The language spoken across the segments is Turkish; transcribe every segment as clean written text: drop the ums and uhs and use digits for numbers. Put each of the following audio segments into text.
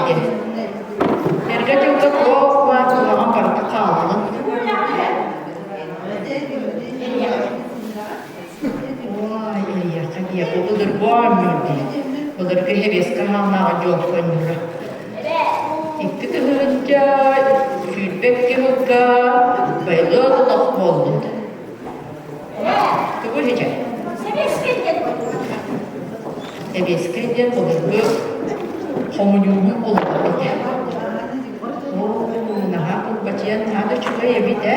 dedi. Ergacımda kov var, kulağım barıda kaldı. Vay ya, tabii ya, bu kadar boğamıyor diye. Bu kadar bir heves kahanlığa çok koymuyor. İkti kızınca, feedback kımıkka, bayılı Allah oldu. Kabul edecek. Heves olur bu. Homonyumun olur diye. Nah, bacian ada juga ya bida.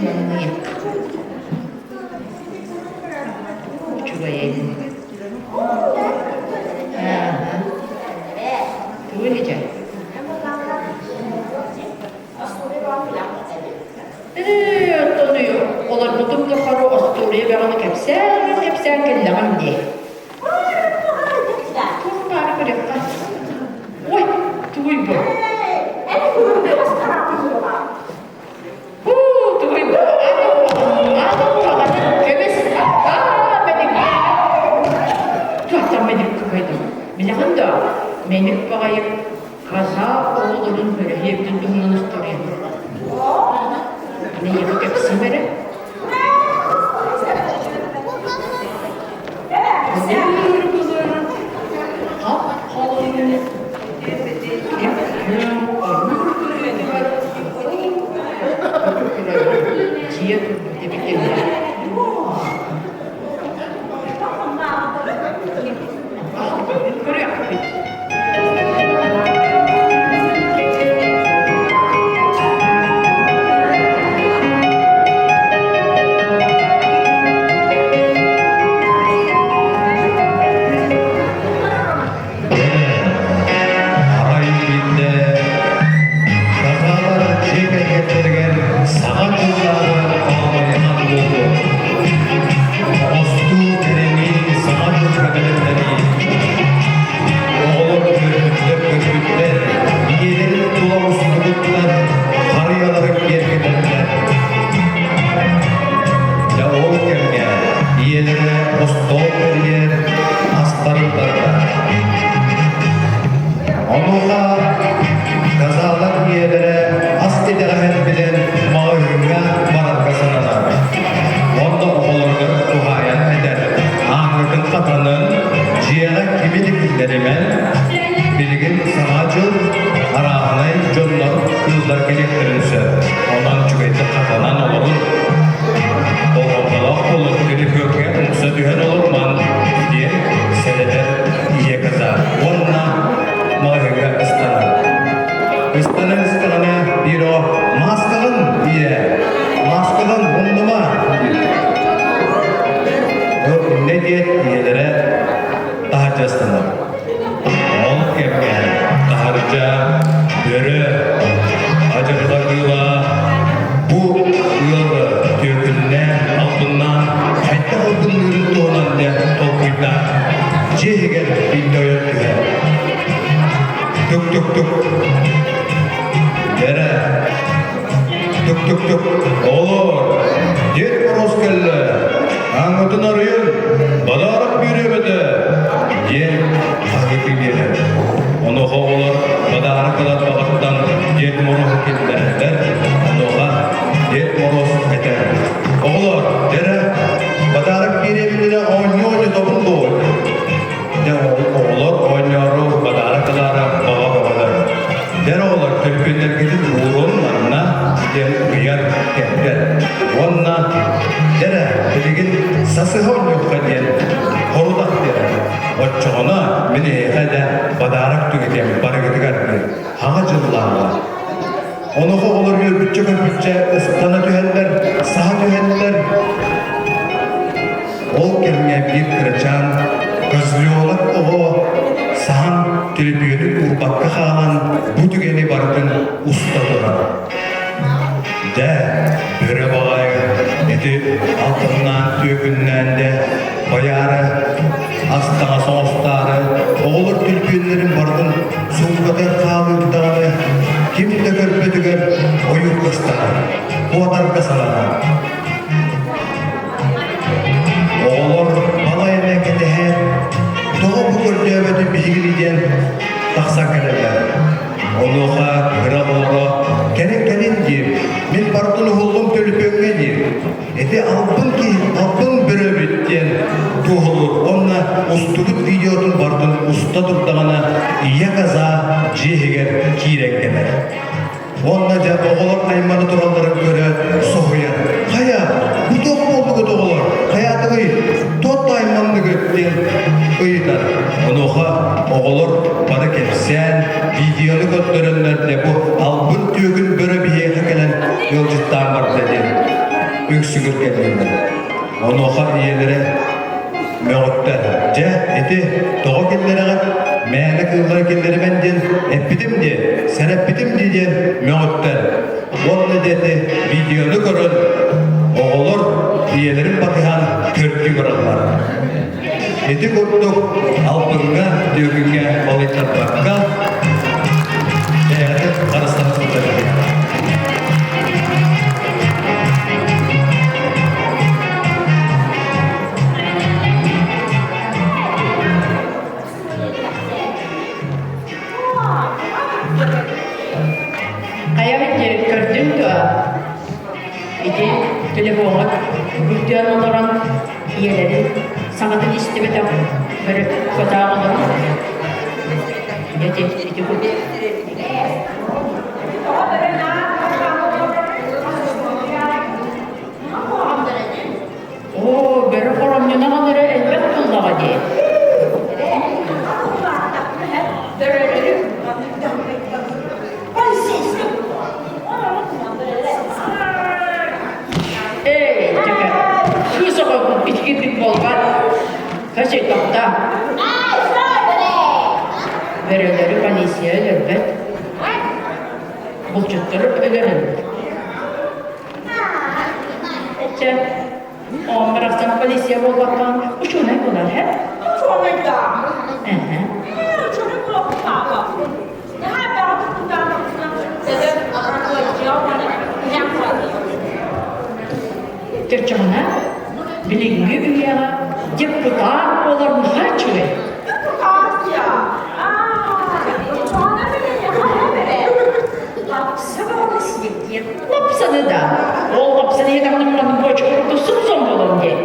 Menit. Juga ya ini. Tuh ini aja. Tanıyor. Onlar butum da karo Astoria beranı hepsen kelleğim diye. Ой, твой бог. Твой бог. Меник багайып, каза оğulların böyle hepten dumlanı story. Ne yapıp hepsi böyle? Oğlum bana yemek de hep doğu bu gördüğümde bir тақсан кәлелер. Онуға ғыра болуға кәрек-кәрек дейіп, мен бардын ұғылым төліпеңге дейіп. Әді албын бірі біттен туғылыр. Онна ұстығыт видеотын бардын ұста тұрдағына ия қаза жегер кейреккенер. Онна жа оғылар айманы тұралдарын көрі соғыяр. Қая, бұтоқ болды көт оғылар. Қаятығы тот айманды көттен ұйытар. Онуға оғылар бары кепсен, видеоны көттөрінлерде бұл албын төгін бірі бейеқі кәлін елжіттан бар деді. Үксігір кәліндер. Онуға иелері мөғіттер. Жа, әті тоғы келдері мәні кылғыр келдері мәнден әппітім де, сәр әппітім де мөғіттер. Онны деді видеоны көрін, оғылыр иелерін бақиған көртті көрілер. Әті көрттік алпынға, дөкінге олықтар баққа, әйәті қарыстаны сұлтар еді. Telefonga gültüyen olarak iyeleri sanatın istemeden böyle fotoğrafları yedi bu. Oo, böyle koramcına kadar elbet tuzağa diye. İçki bolgan kaçı kapta vereleri kanisiye elbet bulçutturup ölerim. On bıraksan polisiye bolgan uçu ne kadar hep? Uçu ne kadar? Uçu ne kadar? Ne kadar? Türkçe'ne bilingi üyeğe депутат olur mu haçıve? Депутат ya. Sonra bile Lapsana onu siktir. Lapsana da. O lapsana yedemden boç kurudu sumsum olun diye.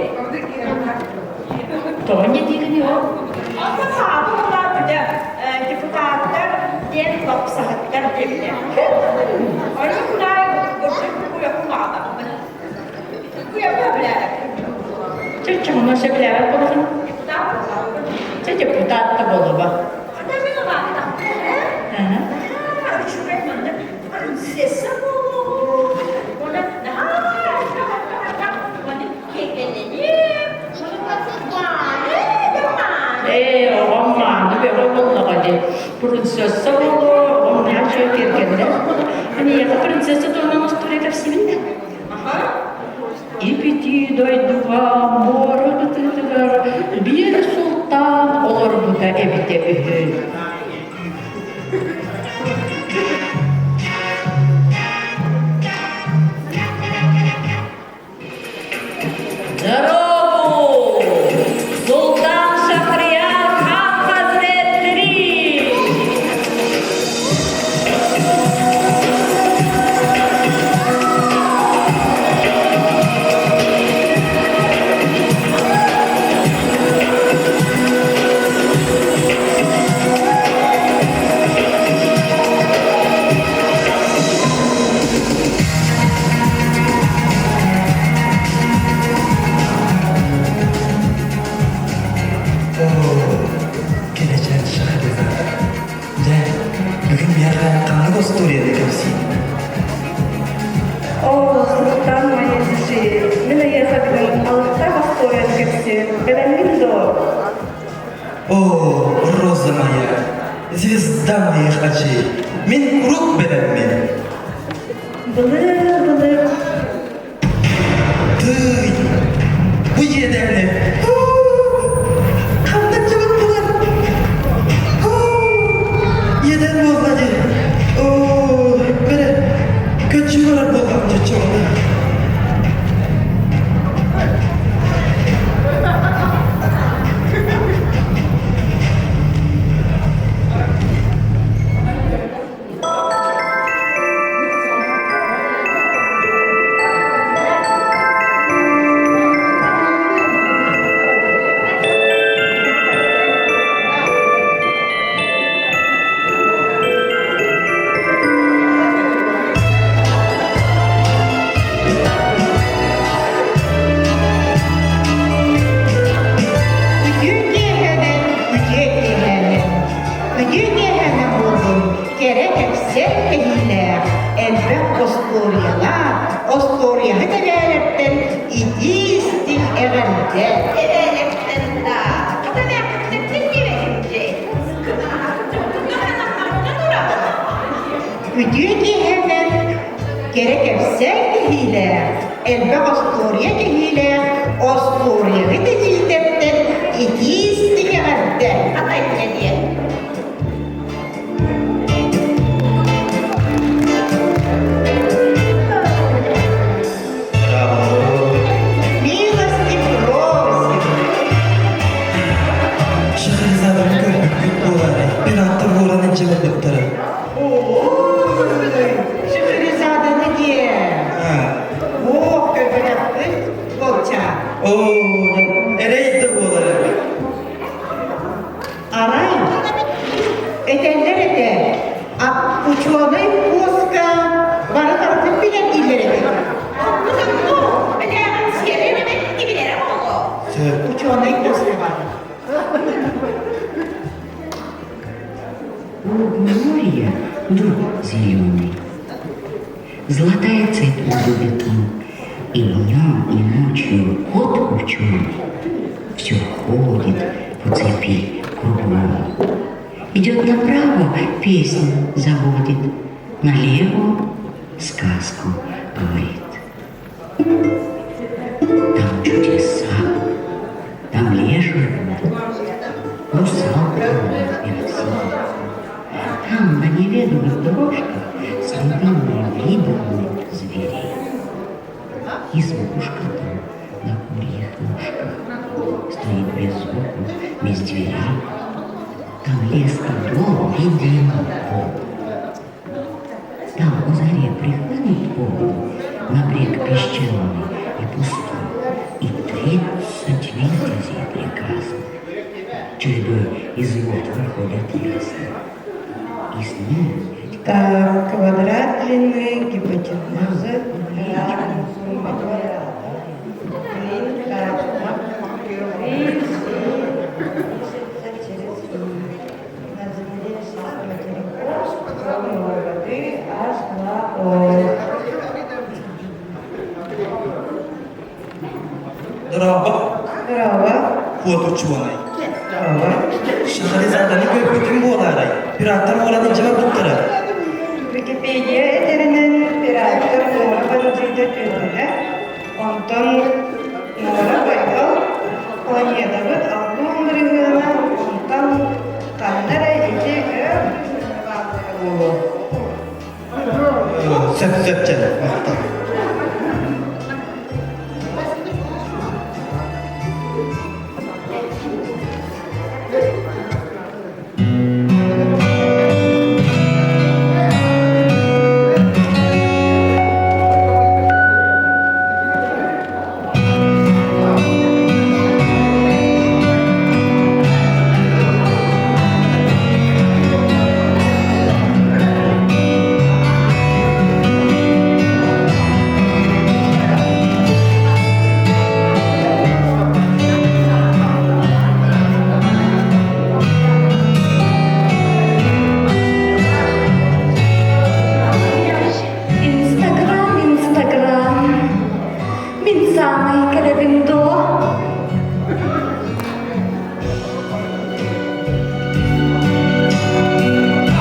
Doğru ne diyelim ya? Ama tabi onlar bir de депутатlar diğer lapsahatlar dedi. Öyle bunlar bu yapılmadı. Bu yapabilir. Türkçe'nin nasıl bilir bakın? Депутат da bolu bak. Oğlan ve oğlanla hadi prinsessa olur, onun her şey gerçekten. Hani ya prinsessa da onun üstüne kapsayın. İpiti doyduğa mor kıtılar, bir sultan olur bu da evde ühül. Здорово! Султан Шахрияр хан Hazretleri! Sultan Mayesi, nila yasabilen altta bastoyan kepsi, beden lindo. О, Роза моя, звезда моих очей, мен рук беден мен. Былыр. Ты, bu yeterli. Қандай жігіт бұлар? Еден болғады. Бірі, көтші болар болған жөтші. Üdüğü hemen gerek evsen kehiyle, elbe Astoriya kehiyle, Astoriya'yı da cildetten iki istikamette. Hatay ne diye. Bravo. Милости просим. Şahrizade'nin köpük güt boğları. Bir hafta boğranın cıvıldıkları. Şükrizade ne diye. Ha. Oh, köpekler, bolça. Oo, ereydi boğları. Арай, etenler ete, uçuğunu puzka, bana tarafı bilen ileri. Uçuğunu puzka var. У моря дуб зеленый, золотая цепь на дубе том, и днем, и ночью кот ученый все ходит по цепи кругом. Идет направо, песню заводит, налево сказку говорит. Там чудеса, там леший русалка мерцает. Там на неведомых дорожках следами виданных зверей. Избушка там на курьих ножках стоит без окон, без дверей. Там лес и дом, видимо, пол. Там у заре прихлынет воду на брег песчаный и пустой, и 30 витязей приказных. Чередой из вод выходят ясно. И с ним Так, квадрат длины, гипотенуза, Дрaba. Bravo. Kod uçuğunay. Bravo. Şahrizade'nin köpük boğları. Bir hafta boğranın cıvıldıkları. Wikipedia eterinin operator Nora Balıcı'da türüne, ondan Nora Bayal, 17 albüm bırığına, ondan kanlara iti Söp canım. Vakta. Инстаграм, Инстаграм, мен самый калебиндо.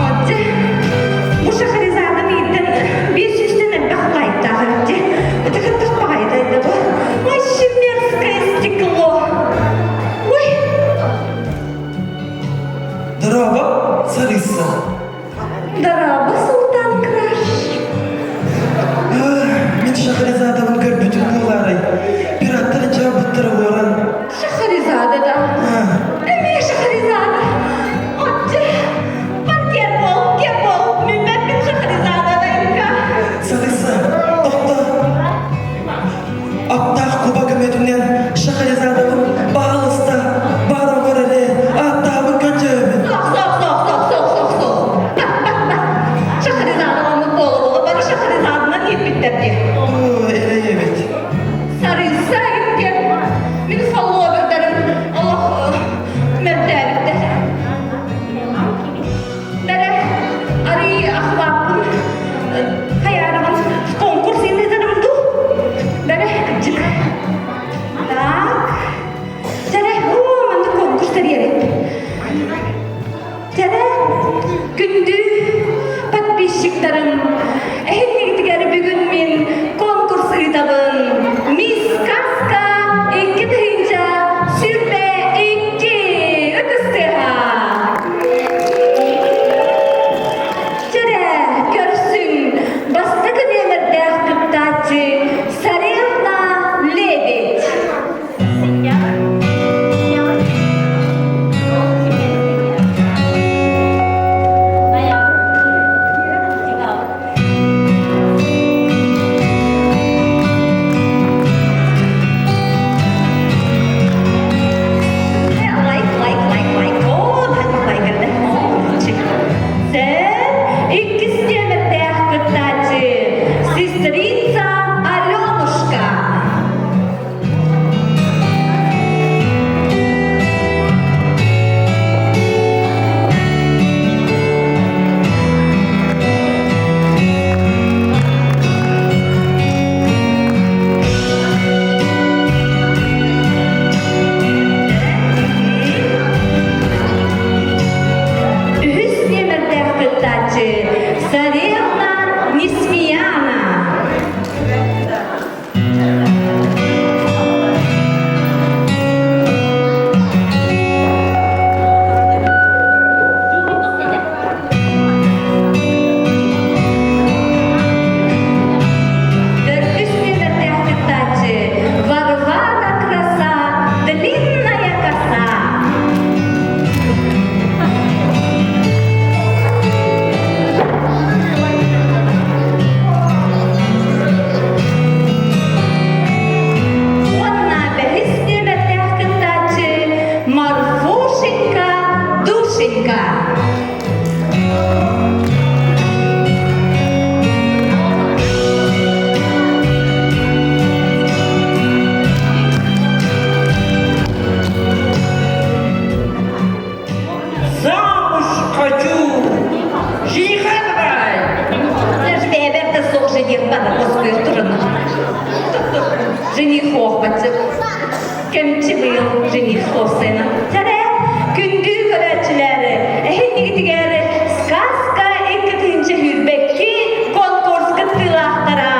Отже, bu Şahrizade miyden bir süslenip baklaydı. Это как-то пайда bu. Вообще мерзкое стекло. Ой, Дрaba. Sarıssa. Дараба Султан Краш. Мен Şahrizade'nin köpük boğları. Bir haftanın cıvıldıkları boğran. Şahrizade'da. Emine Şahrizade. Отже, партия бол, mümbettin Şahrizade'dayınca. Sarıssa. Okta. Aptaq Kuba kümetinden Şahrizade'nin bağlısta. Bara göreli. Attağımın kötüğümün. Sok. Şahrizade onun bolu, bana Şahrizade'den yetmektedir. Oo, evet. Sarıysa gitken, beni sallığa götürün. Allah mertebektir. Dere, arayı ahbapın, hayalımın konkursu nedenimdi. Dere, gıcık. Так. Dere, manda konkurslar yeri. Dere, gündü, подписчик Ытарым. Эхиннигитигер бүгүн мен конкурс ыйтабын. Мисс Каска 2 тыйынча сүрбе 2 өкүстеха. Жere көрсүң бастакы номердех кыттачы Царевна Лебедь. Сестрица Аленушка. Üç номерде кытачы Царевна Несмеяна. Дөрвиш номерде кытачы Варвара Краса, длинная коса. Онна бәхис номерде кытачы Марфушенька Душенька. Замуж хочу! Жениха давай! Лишь бәбәрді соқ жених бана қоспыр тұрыны. Жених оқпатсы. Кемчі бұйыл жених қосыны. Тәрі күнді көрәтшілері. Әхенігітігері сказка 2 тыйынча хүрбекки конкурс кыттылақтара.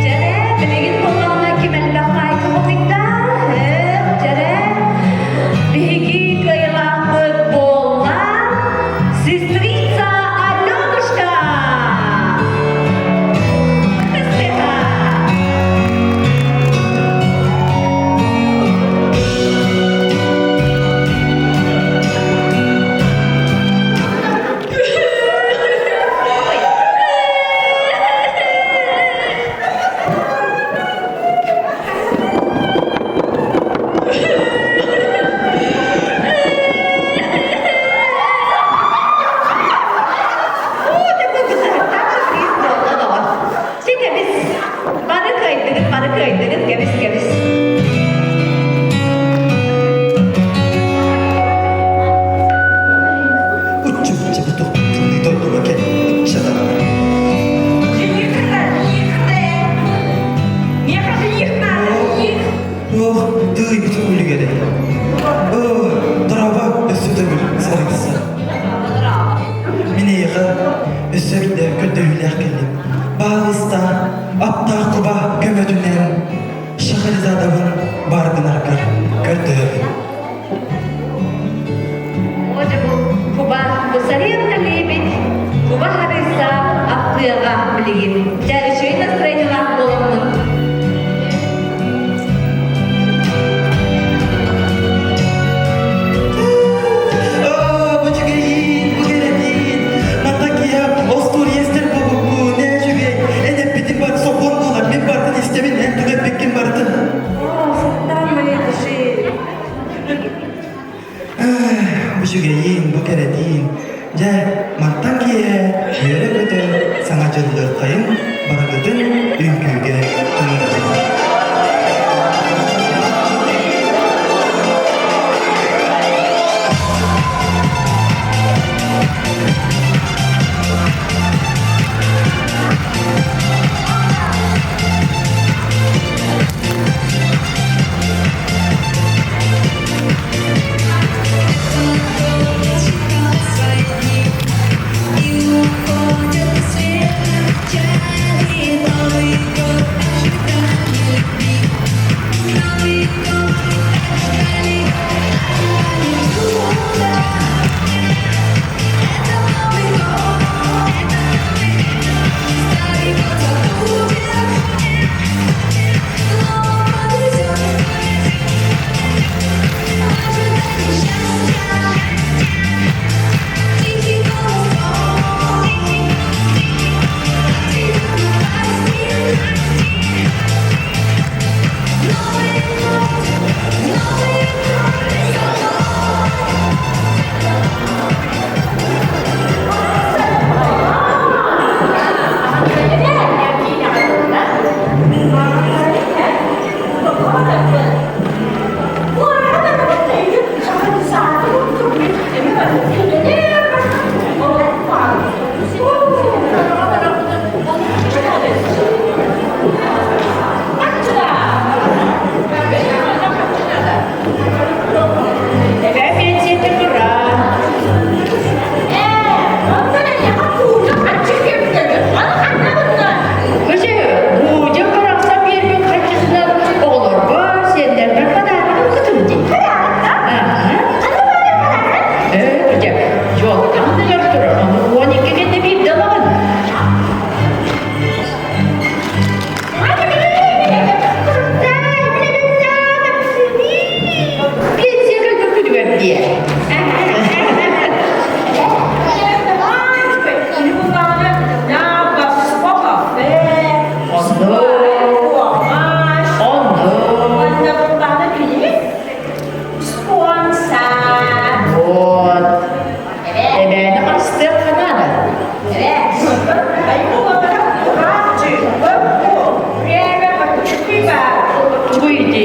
Жәрі білеген қолдауына кемәлі бақайқы қолдықта. Жәрі бігі көйлақпыт болла сестрица Аленушка. Кыстыға. 우쭈쭈 또 돌돌게 웃자다. Тый бит үлгеде. Драба өсөтөбүл сарыкса. Минега өсөктө көдөйлөр келип. Багыста апта куба көмөдүнөн Шахризадабын бардынаркар көрдөбүл. Оже Куба, Царевна Лебедь, Куба Харыса, Аптыяға білеген. Жәрішөй настроениялар болымның. Саттан моей души. Бüşügeyin, bu kere değil. Ya, mattan kiye, yere kötü, sana cıldır kayın, barakıdın, ünküge, tümür. Elene kastır kanada. Evet. Ben bu kadar rahatçı. Bu. Riyeme bakıcı var. Uydu.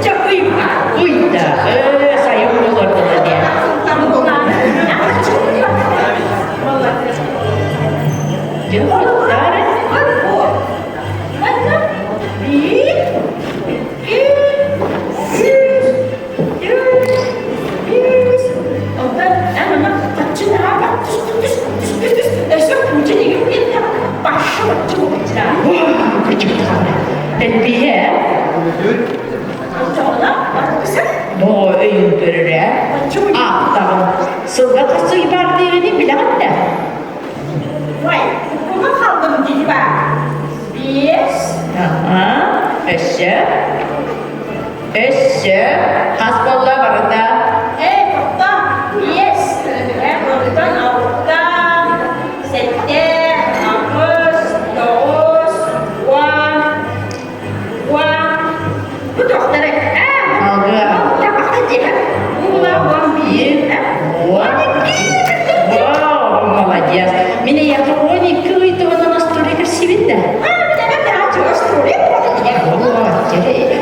Çok iyi var. Uyda. Sayın bulurdu da diye. Canım, Dara. Küçük tane. Elbiye. Bu öğündürüre. Ağdan. Sılga kası ibardığını bilen de. Vay, bu kaldım gibi var. Biz Aha. Eşe. Hasballah barında. buradan yes. Buradan alttan. Sette, Ağustos, Doğuz, Van. Bu doktora. Algı. Tabakta diye. Ulan bir. Вау, молодец. Меня я хроник, это вот у нас только красивее. Bir de ben daha çok soruyorum. Вот, теперь.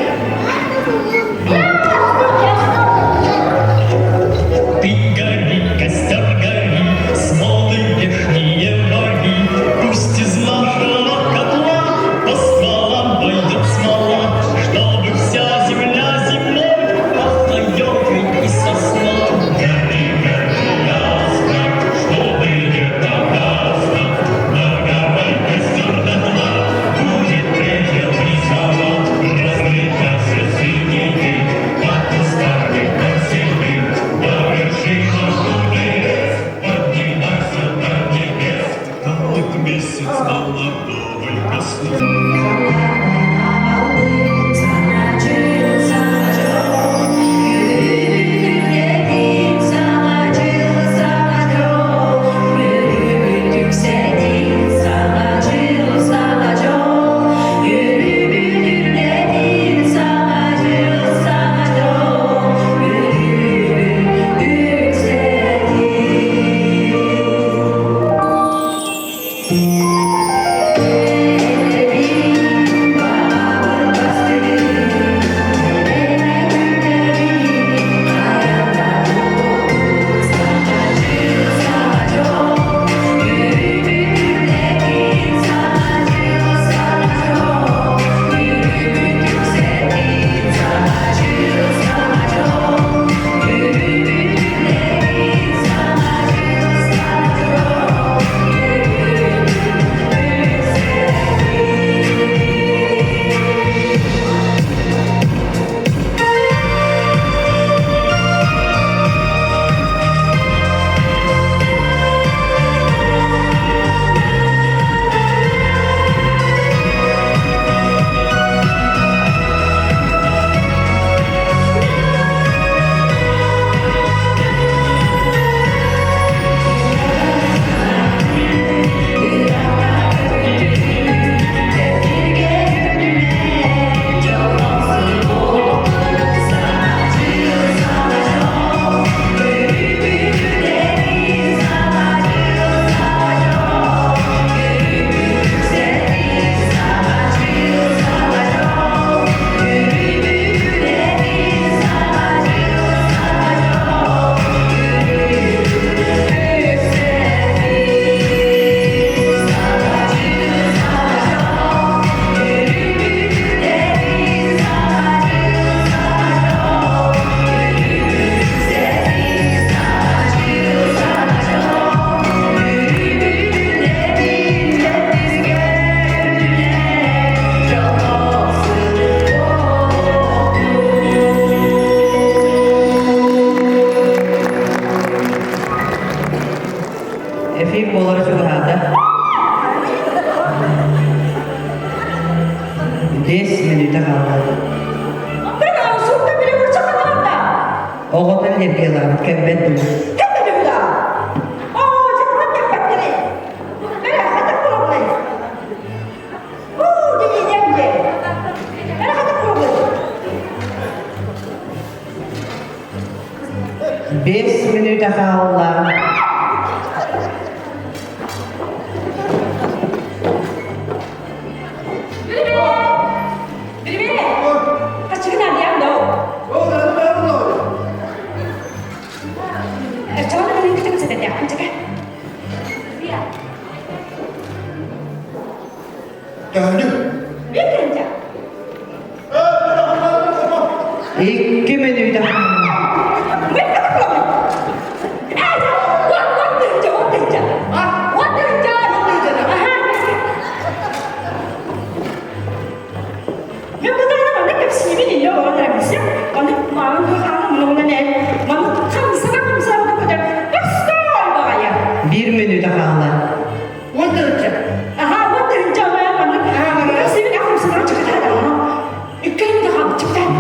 Ты гори, костер гори, смолы верхние ваги, пусть из нашего котла по стволам пойдет смола, чтобы вся земля зимой пахла елкой и сосной. Гори, гори, ясно, чтобы где-то гасно, нагорай костер дотла, будет предел низова, разлетятся синей, потускает от земли, по вершинам луны, поднимайся до небес, как месяц молодой коснусь. Efendim olarak çok hada. 5 minuta kaldı. Ben ağzımda bile vuracak adam da. Oğlum ne yapıyorlar? Kembet bu. Hem de bir daha. Canım yapmaktırı. Merak etme problem. Dinleyeceğim de. Merak etme problem. 5 minuta kaldı. Döndüm. Birinci. 2 minüt hanım. Bir minüt hanım. Oturacak.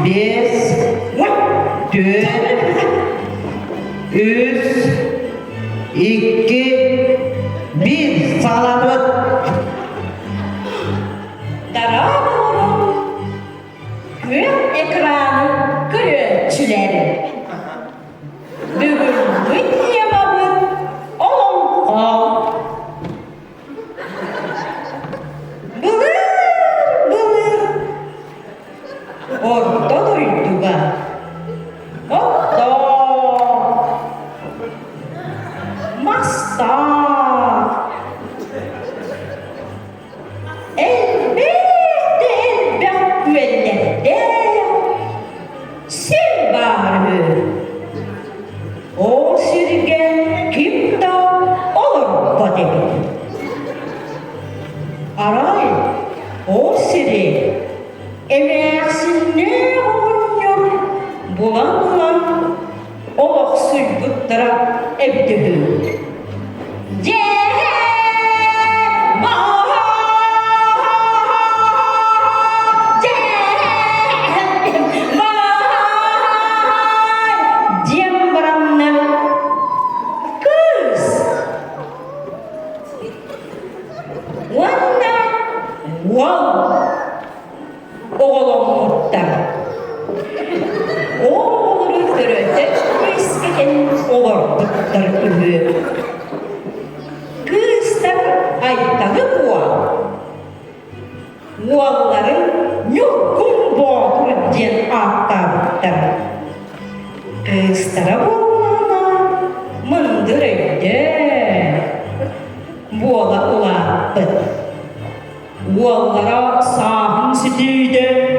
Biz 4 3 2 1 salamat. Gök ekranı görüntüleri. Bugün yemabın olun. Bılır. Orada duydu ben. Orada. Masta. Elbette güvellerde sil bağırır. O sirgen kimde olur bu dedi. Aray, o siri emeğsini oynuyor. Bulan olak suygutlara evdihü. Oğlum muhtar. Oğlunu görünce eskiden olur muhtar ürü. Kızlar aytalı boğa. Boğaların yorgun boğdur diyen aktarıktır. Kızlara boğana mındır öyle. Boğala ulattı. Boğalara sahın sütüydü.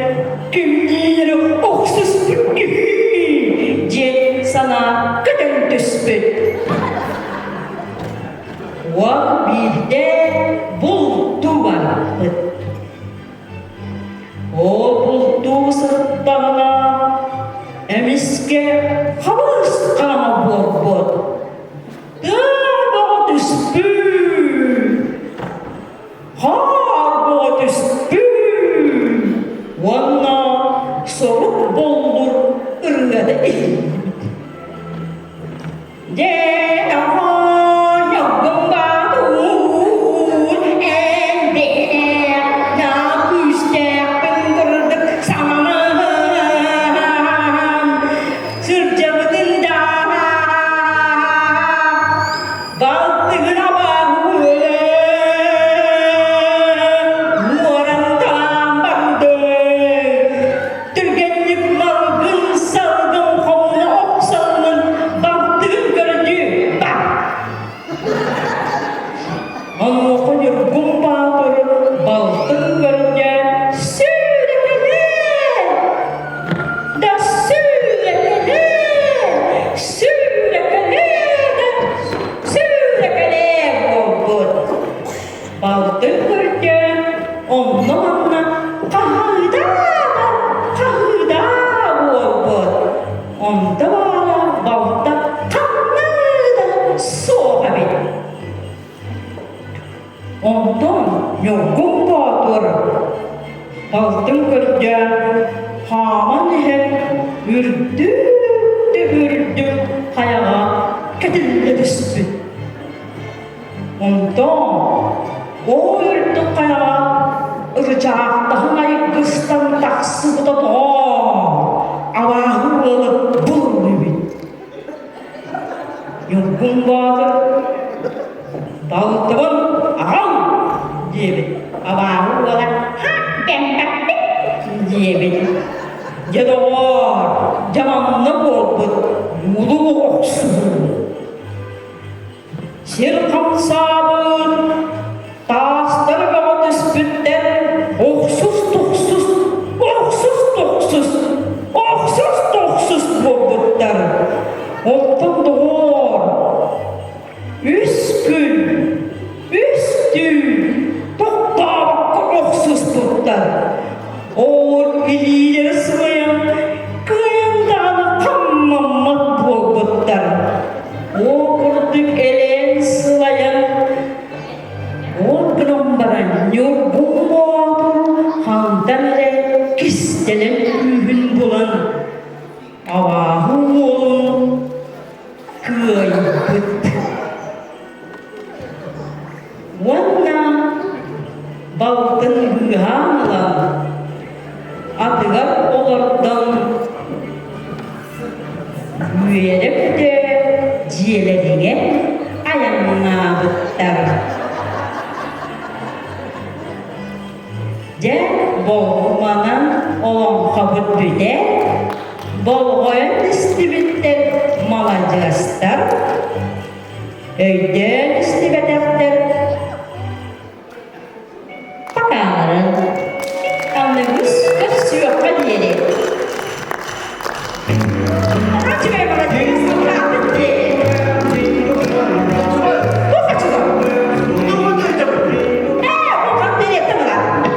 Kimliğleri oksuz bütü. Diyen sana kadın tüspüt. Boğal bir de buldu vardı. O buldu sırtlarına emiske havuz kanama bol. Dağ tüspüt. Harbo tüspüt. Vanna soruk boldur ırgadı. Ondan yorgun bağdır. Altın kırca haman hep ürdü ayağa kedille düştü. Ondan o ürdü ayağa ırcağıttahınay kıstan taksı da avahı olup bulmuyor. Yorgun bağdır. Baltımın ağam diyebilir. Avahı olarak ha ben baktık diyebilir. Ya da var, zamanla oldu, mulu oksun. Sirkam sabır, tasları ve o düspütten Onunla baltın hühanla adılar olurdan müyerek de ciğerlerine ayağına bıttar. De bolmanın olan kabut büde bolgoyan istibitler malacastar öyden istibetler bakarın anlamız kaçısı yok hadi yeri hadi be bana değilsin kahvetti bu kaçıda o kahvetti etti mi lan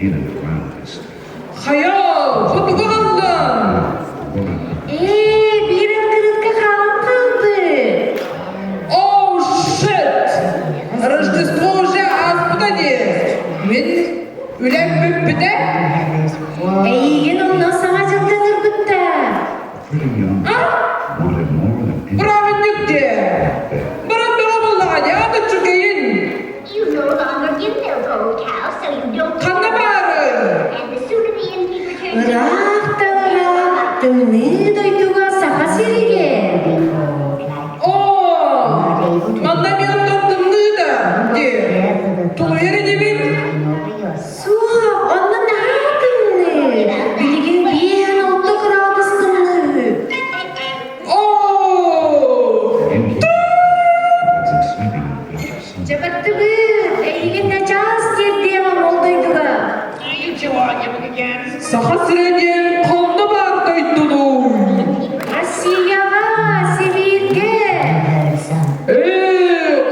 in and around us. Hayal, kutubu kaldım. Woman, Bir kırıkta kaldım kaldı. Oh de. Bırak bana vallahi ya da çıkayın. You no longer give milk, old cow, so you don't. Kanna bağırın. And the sooner the innkeeper turns Ырахта, тымны дойтуга саха сериге. Oo, manda bir anlattımdı da. De. Tulu yeri de bir. Суап, онна наға тымны. Билигин биен отты кыраатыстымны. Oo. Innkeeper sleeping each Жабаттыбы, эйген начас кердемам олдойдуга. Saha sireden kanna bağırdaydı. Россияға, Сибирге.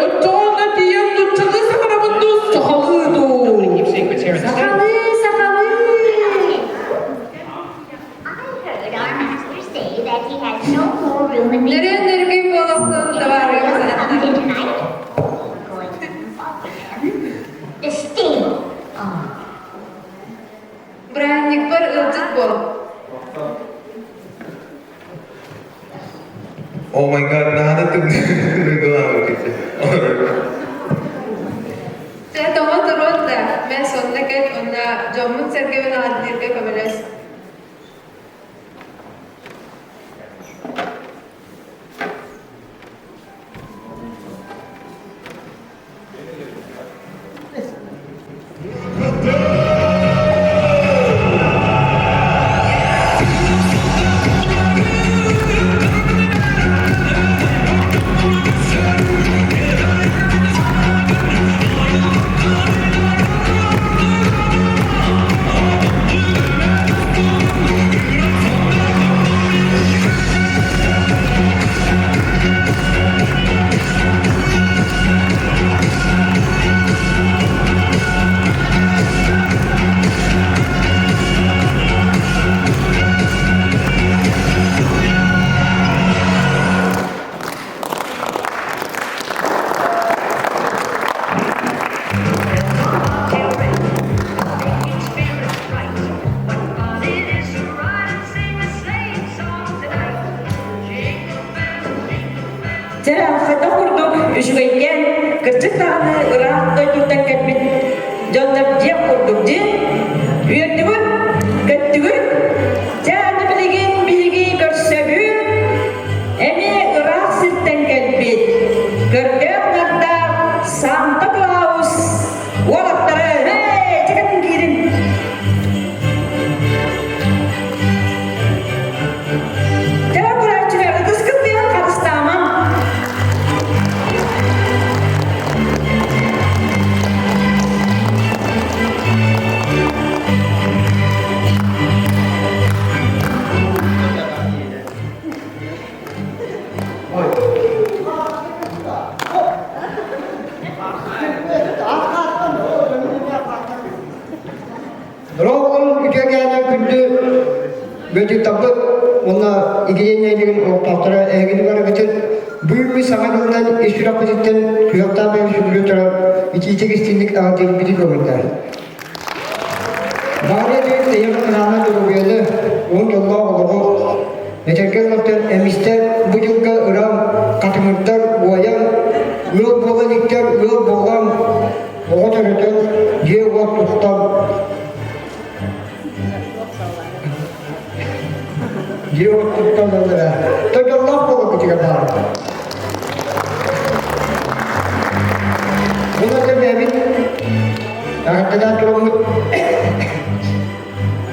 Отчоғына тием тұтчығы сақырабынды сақалыды. Сақалы, сақалы. I heard our master say that he had no more room in the Nereye nereye bolasın da var ya sen? tonight. Going to the stable. Brannik var ılcık bol. Oh my god, nada tugnawa kasi. Sen tamam durun da. Ben sonuna gel ona camın sergevini adilirge kamerası. Selam feda kurduk, üşüyken kırçık tağını ırak doyduğundan gelmedi. Canlar diye kurduk diye. Üyerdüğün, göttüğün, canı bilgi görsebün, emi ırak sırttan gelmedi. Gördüğün kadar Santa Claus, oğlakları, hey, çıkın gidin. Selam kurarçıları, kıskın diye karıstamam. Ровол үтегәне күндү бөтү табы ona игеннәйдеген ортактара әгене бар битен буймы саганынан эшрак битен кыякта бер сүрү тора ичитегестинник агын бити көрүндөр. Бары ден тәйем кынана дөрүгәле он жолга болго этерген оттан эмистер бу жылга ырам катымыттар буян ыл болгониктер ыл болгон оготөрөтөн же вак туктап Dia tukang adalah tergelap kalau ketika baru. Mula terjadi, ada turun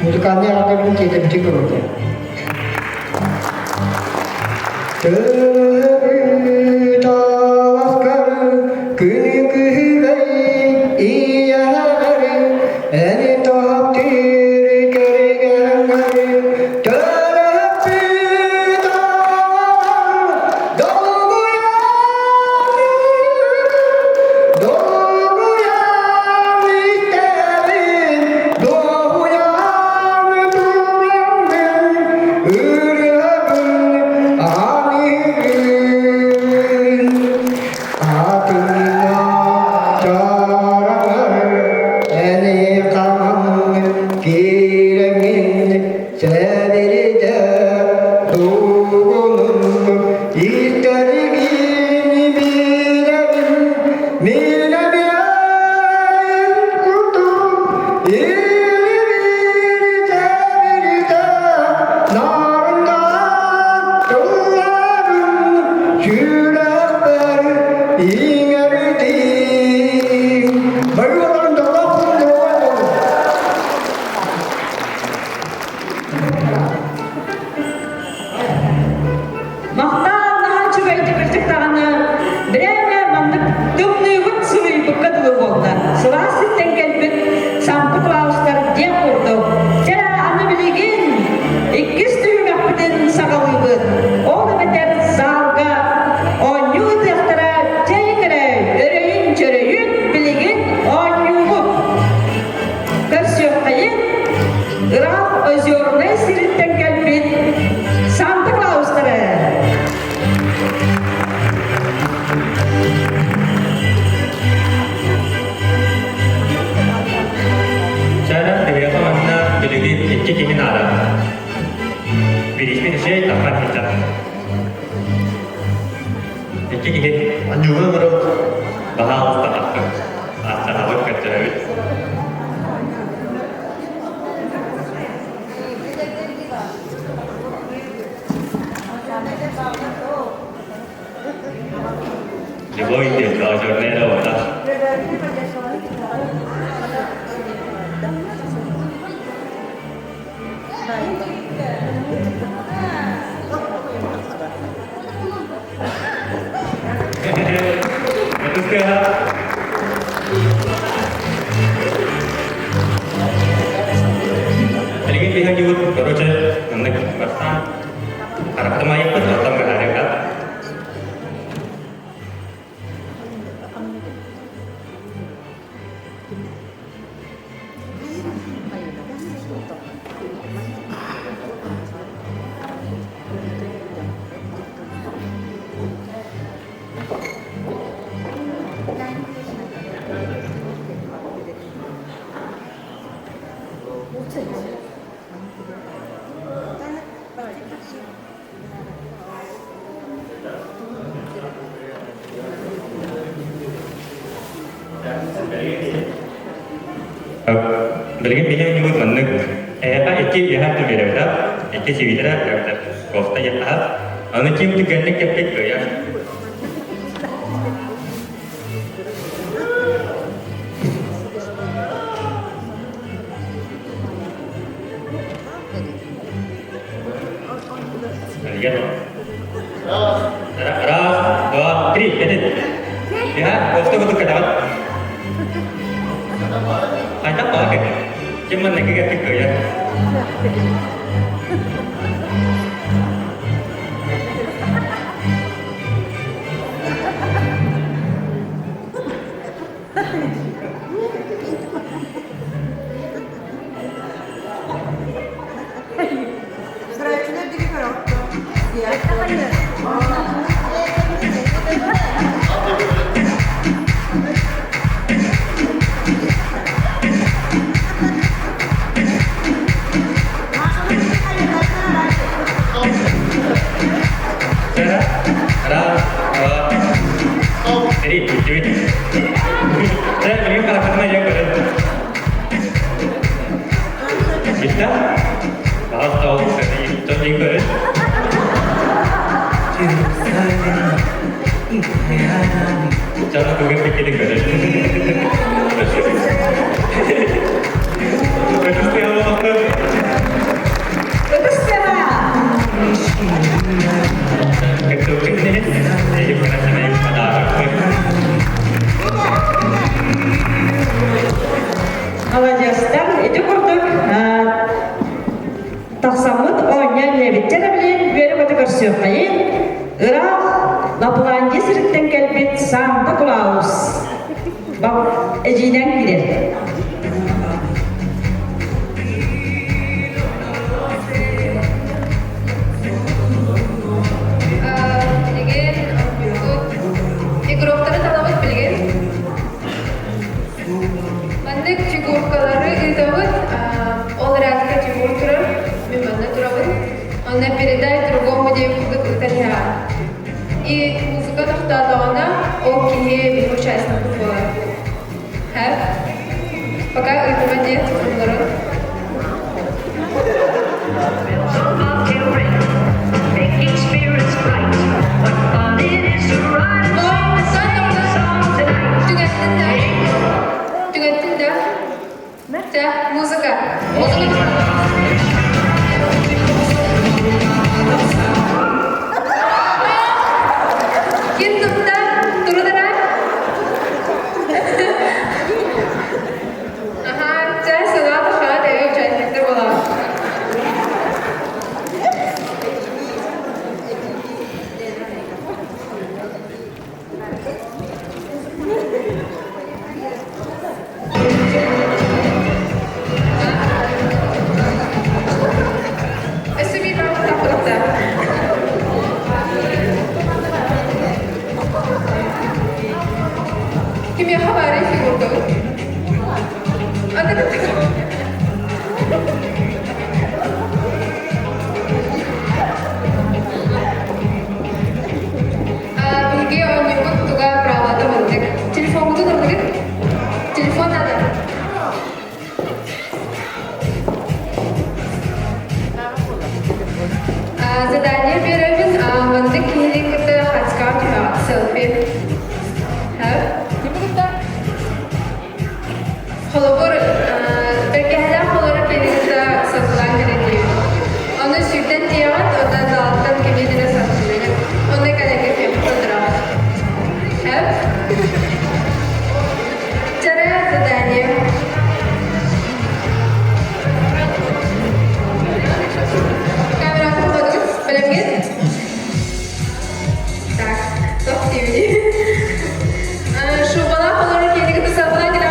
musukannya akan menjadi begitu saja. Tertawaskar kini kehilai ia hari ini takdir keringan hari. Tüyler iğnerdi. Bayılarım da lafım da var. Мақтан наһан чүгәйди билдик тағаны бірәне мандык тымныйгыт сырый быккадылы болды. Сылас ситтен келбит самты клаустар дем урду. Жара аны билеген иккис түймәк битен сагалыбыт. Ол бетер залга оню тыктыра тейкере өрөйүн чөрөйүн билеген онюгу. Көрсөк кайын Ирак өзөрүнө сириттен келбит Санта Клаустары. Cara terbiasa mana beli kecil ini nara. Beli saya dapat kita. Kecil ini anjuran baru bahas tak asal awak kerja. Ibu ini belajar nero lah. Betul ke? Lagi pihak juga baru je menek bersan. Harap teman pun datang ke hari kan. Berikan pihak juga menek. Apa ikut yang tu berada? Ikut civil berada. Kosta yang apa? Anu cium tu ganda kepek ya. Lihat. Ras, dua, tiga, edit. Ya, kosta betul kedapat. Ada apa ke? Cuman lagi kepek ya. Jadi, saya ingin kalau kena yang keren. Kita bahas tahu dari contoh yang keren. Jangan kau pikir keren. Terus dia apa? Terus dia. Ketua ini, saya pernah senang pada. Молодежьтар эти курдук тахсамут оня левиттер билен берип өтөгөрсөк кайын Ирак Лапландия сириттен келбит Санта Клаус бак эжинен кирер. Игроктары талабыт билген. Мандык фигуркалары ыдабыт, ол рядка фигур турар, мен манда турабыт. Она передай другому девушке итальян. И музыка тахталана, ол кие участник футбола. Хэп. Пока ыдабыт нет, футболары. Making spirits bright, what fun it Да, музыка. Музыка. Кин тупта, турудара. Ага, чай салат, шат, я участник была. Kim ya habari sigurdo? Ada Bigi on nyebut juga perawatan bentuk. Telepon itu terkait. Telepon ada. Задание первое bentuk ini kita hasilkan juga selfie. Холобор беркеһләр холора кенизда сатылан генети. Аны сүтен тият, одан далтан кенедине сатылган. Аны кенеге кем тотыра. Хәп. Чара задание. Камера купадыз, белемген? Так, топ тивди. Шу бала холора кенеге сатылан генети.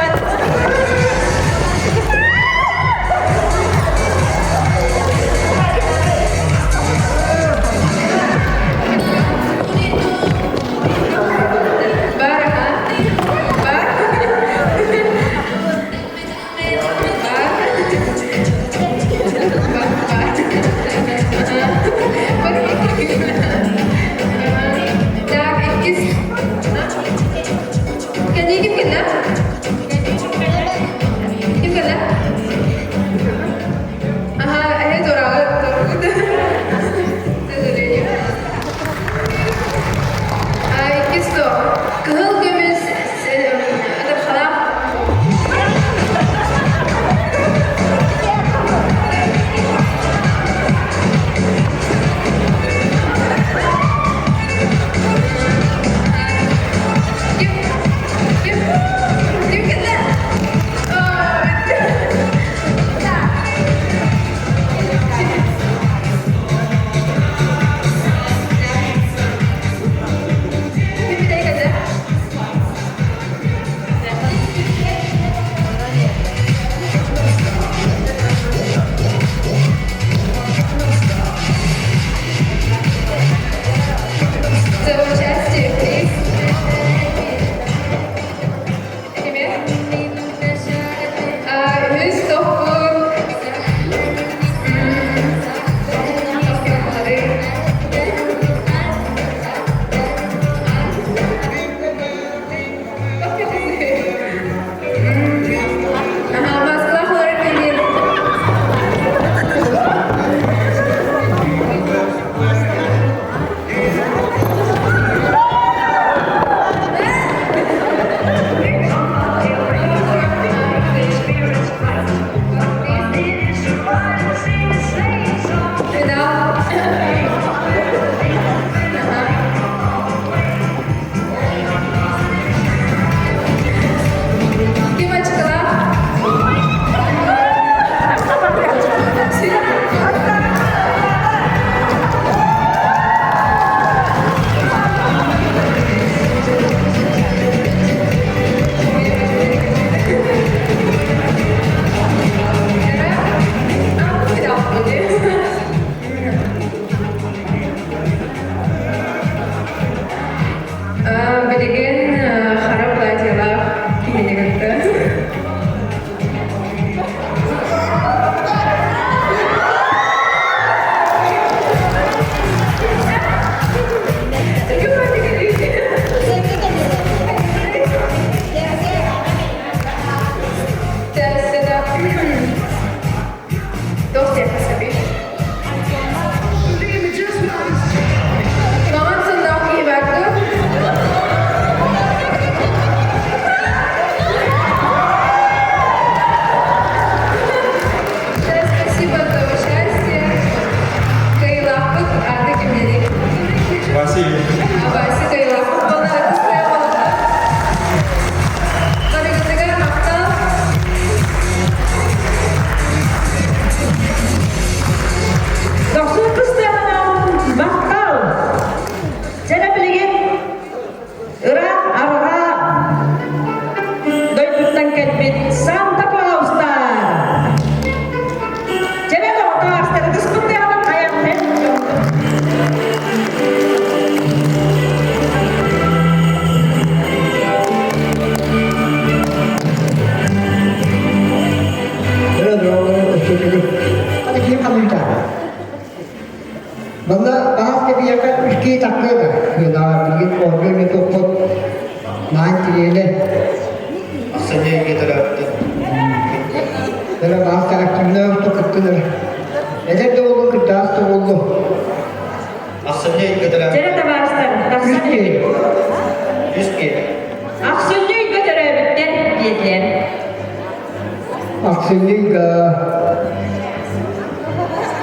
Taksimliga.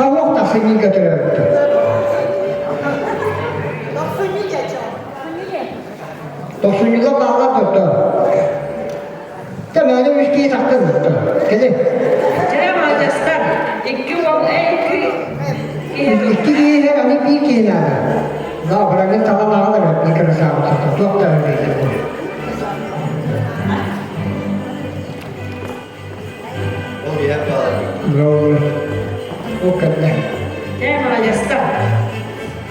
Kawak taksimliga terlalu. Taksimliga bağlar tuttu. Temelde üstüye taktı tuttu. Kedi. Жара мажастар. Икки ол эки. İki diye her anı bir kenara. Daha bırakın tavan ağlar. Bir kere sağ tuttu. Doktor öyleydi. O bir hep var. Bravo. O kadar. Жара мажастар.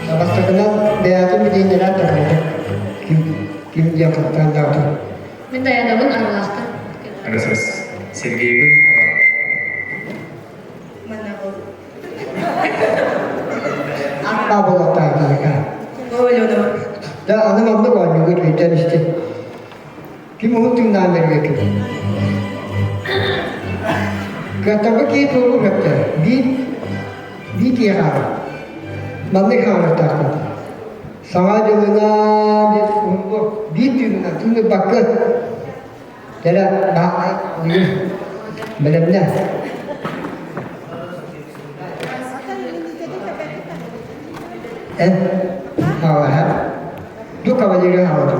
Sabahtakinden beyazın bir dinleyen takılacak. Kim yakıttan dağıtır. Мен даянабын аралақты. Арасыз Сергейбин Akba bulakta arkadaşlar. Ойлону. Da anım anlı var mı götürüyden işte. Kim unuttuğundan beri bekliyor. Katabı ki doğru yaptı. Bir diye kaldı. Bana kaldı taktı. Sana yoluna bir düğüne tüm bakın. Jadi benar-benar. Hawa, tu kawajiran hawa tu.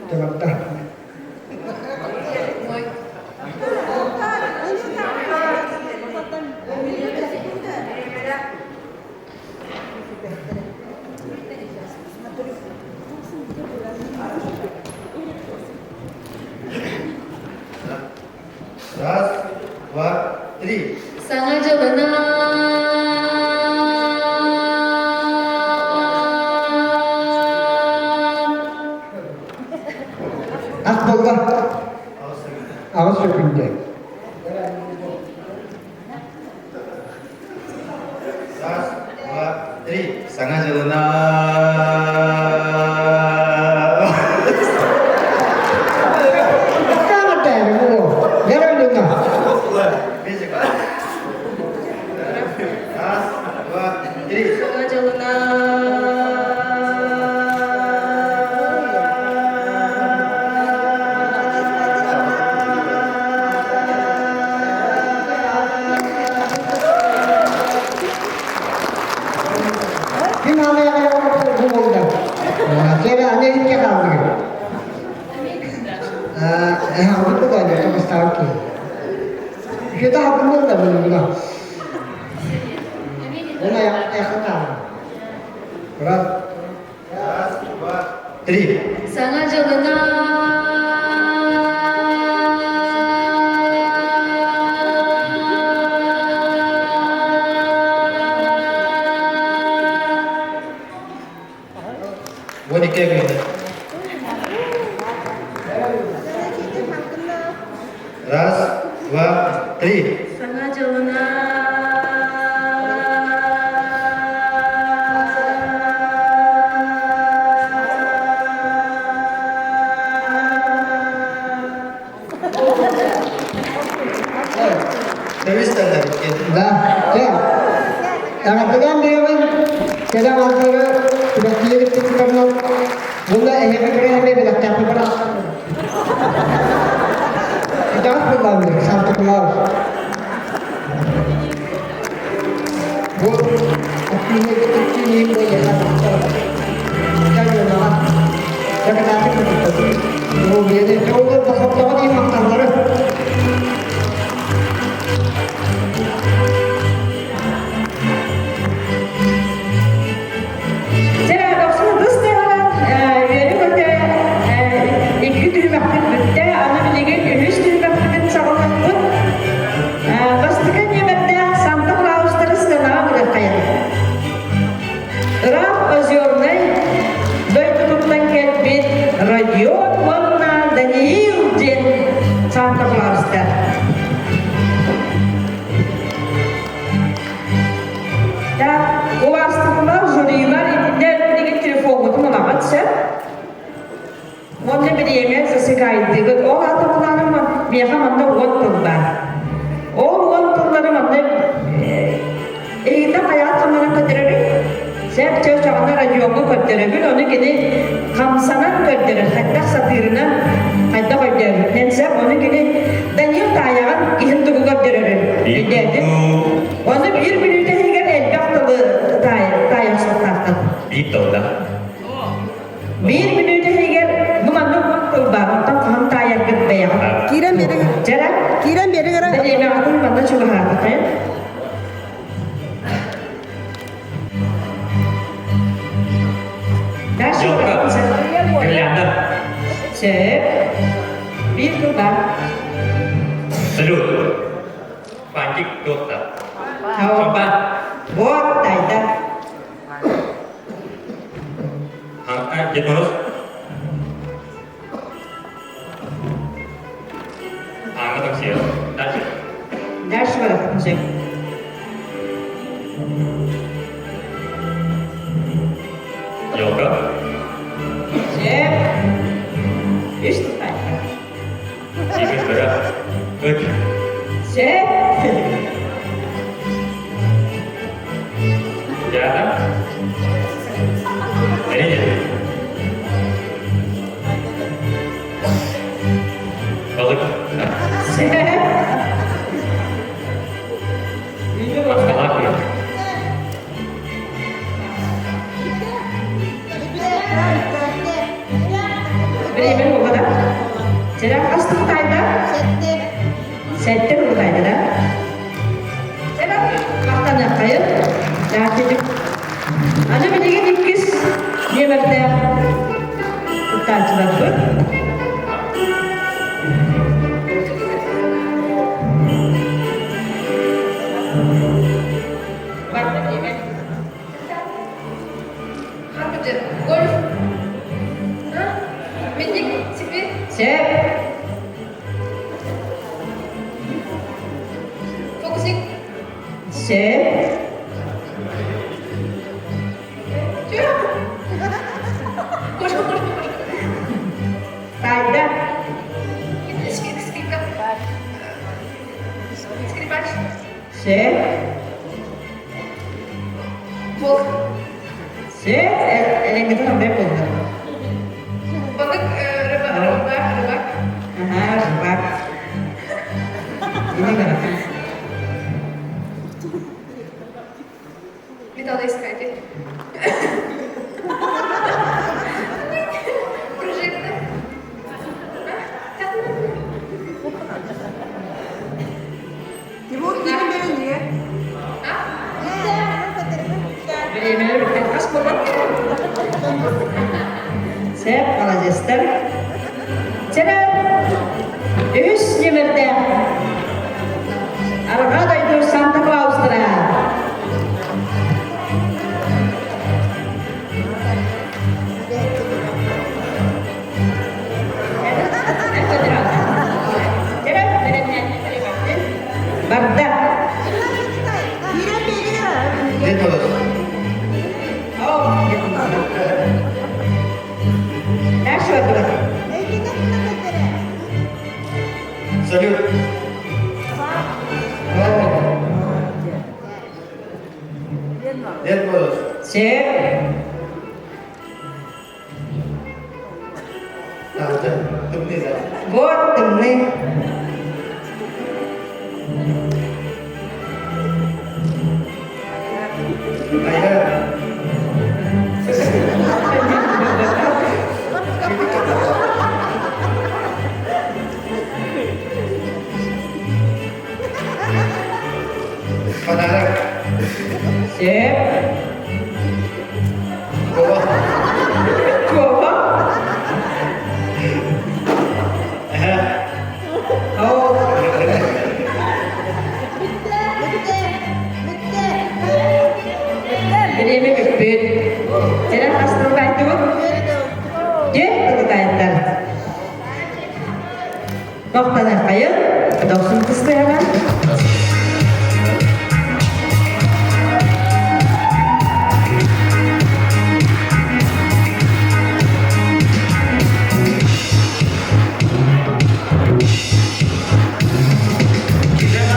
Terima kasih. Раз, два, три. Саңа жылына Akbolga ağız söküldü. Раз, два, три. Sangat jelena. Sangat dari mu. Jangan dengar. Раз, два, три. саңа жылына Kim alaya bu oldu? Kira aneh ini kaldı. Aku tu kan itu besar ki. Kita benar tak benar. Mana yang kata? Berat. Раз, два, три. саңа жылына Gua dikit gitu. Раз, два, три. саңа жылына Terus tak ada dikit. Dah, ya. Yang pegang dia pun kita antara sudah kiri kita kenal. Mula yang kerja ni dah capek berat. Kita pegang ni satu kelas. Bu, aku ni kecil ni boleh lah. Jangan nak. Jangan nak kita. Bu, dia ni jauh besar jauh ni makan terus. Жара доксун дус тегала үйрөнү көтө икки түрмөкпүт бүтте аны билеген үһүс түрмөкпүтүн сагылмакпыт бастыка немерде самдык лаустыры станаа кайын Ырак озерный Дойдутуктан келбит Родион Вонна Даниил ден Sep çağına radyonu kötürübül, onu gini kamsanan kötürür, hatta satırına hatta kötürür. Nensep onu gini Daniel Tayağın ihim tuğu kötürür. Onu bir minüte higer elbaktalı Tayağ sotaktı. Bir dolar. Bir minüte higer bu mandık kılba, ondan kahım Tayağ gitmeye. Kiren beri gara. Jara? Kiren beri gara. Ben yemeğe atın bana çok harika. Yok. Kelihayan. Sep, bir kılba. Salut. Pancik dosa. Hao, Coba. buat Tayda. Angkat je terus. Angkat dong sih. That's it. Ders var atın. Yoga. Sep, üstü Tayda. Jika sudah. Good. Sep, Jalan. Ini aja. Balik. sep. Masalah ya. Beremen bu kadar. Jara astık Tayda. Settir bu Tayda da. Jara kahtan yapayım. Dağıtıcık. Ana bilegen ikiz yemekte tutarcılar bu. Harbici, golf. Ha? Minik, sipi. Sep, Fokusing. sep. Coba. Koş. Tayda. Skrip. Skripaç. Sep, Bol. sep. Elinde sampai buldu. Balık, rıbak. Aha, bak. Ini kan. Bir daha da iskaydı. Projekte. Timur kiren beri diye. Beremen bir kas kolan. Sep, alacaklar. Jara, üst yemekte. Arkada itu Santa Claustra. Barda. Kiren beri gara. Lihat terus. Oh, ders var burada. Salut. Oh, Lihat terus. sep, Nah, udah. Temni dah. buat temen. Ayah. Menarik. Sep, Bawah. coba. Oh, beremen bepet. Jara astro bantu. Ye, terkaitan. Noktada kaya, doksun kısmı Kita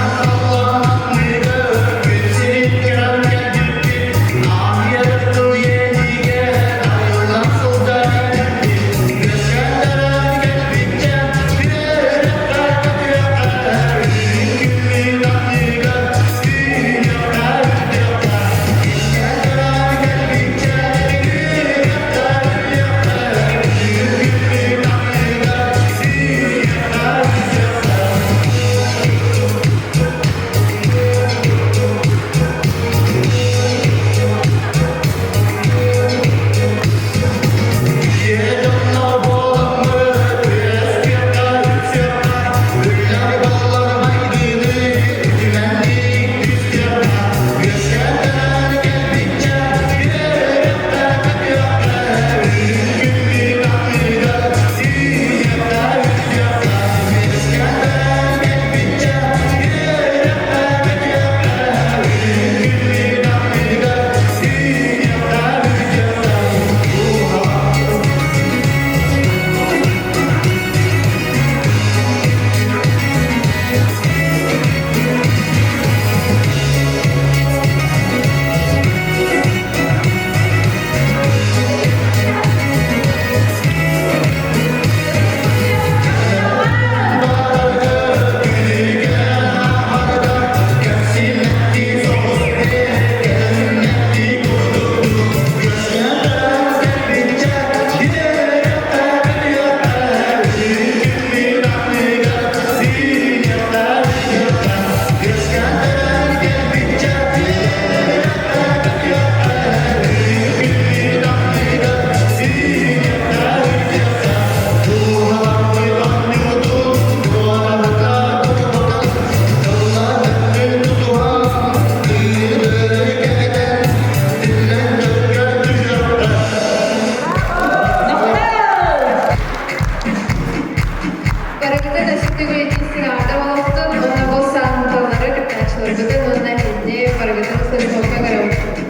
Италия